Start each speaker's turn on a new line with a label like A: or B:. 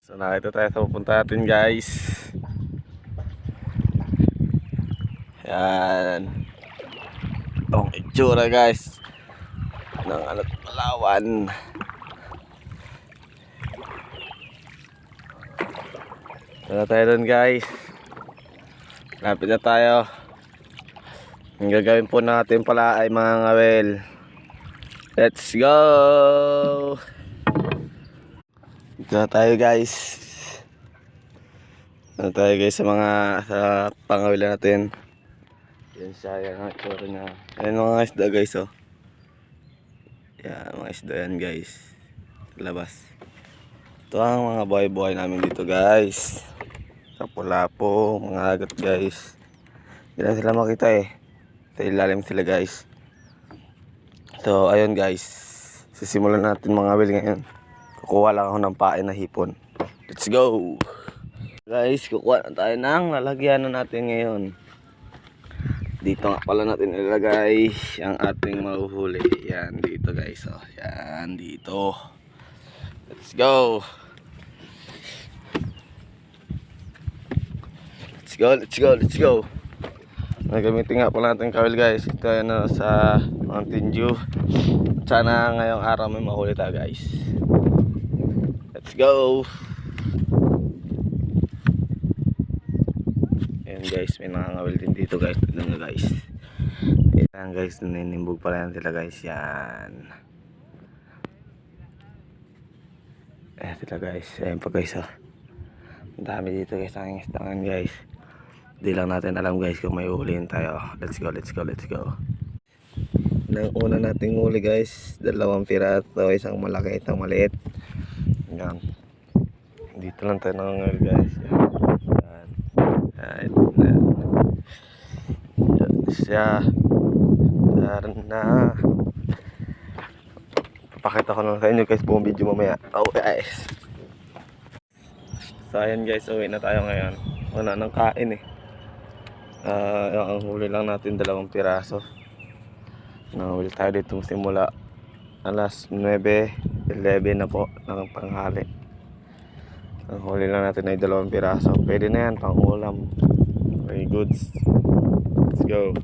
A: So nakita tayo sa pupunta natin guys. Yan. Itong itsura guys ng Alot Palawan. Tara tayo dun guys. Lapit na tayo. Ang gagawin po natin pala ay mga ngawel. Let's go! Dito na tayo guys. Dito na tayo guys sa pangawila natin. Yan siya, yan ang itsura niya. Yan mga isda guys oh. Yan mga isda yan guys. Labas. Ito ang mga buhay-buhay namin dito guys. Sa Lapu-Lapu, mga agat guys. Hindi lang sila makita eh. Sa ilalim sila guys. So ayun guys. Sisimulan natin mga awil ngayon. Kukuha lang ako ng pain na hipon. Let's go! Guys, kukuha na tayo ng lalagyan na natin ngayon. Dito nga pala natin ilalagay ang ating mahuhuli. Yan dito guys oh. Yan dito. Let's go! Let's go, let's go, let's go! Nagamitin nga pala natin kawil guys. Ito yan sa Mountain Dew. Sana ngayong araw may mahuli tayo guys. Let's go! Ayan guys, may nangangawil din dito guys. Tignan nyo guys. Ayan guys, naninimbog pala yan sila guys. Yan. Ayan sila guys. Ayan pa guys oh. Ang dami dito guys ang istangan guys. Hindi lang natin alam guys kung may uhulihin tayo. Let's go, let's go, let's go. Nang una nating huli guys, 2 piraso, isang malaki, isang maliit. Yan. Dito lang tayo nangangawil guys. Yan. Yan. Yan. Yan siya. Yan na. Papakita ko lang sa inyo guys buong video mamaya. Oh guys. So ayan guys, uwi na tayo ngayon. Wala nang kain eh. Ang huli lang natin 2 piraso. Nahuli tayo dito simula alas 9:11 na po ng panghali. Ang huli lang natin ay 2 piraso. Pwede na yan pang ulam. Very good. Let's go.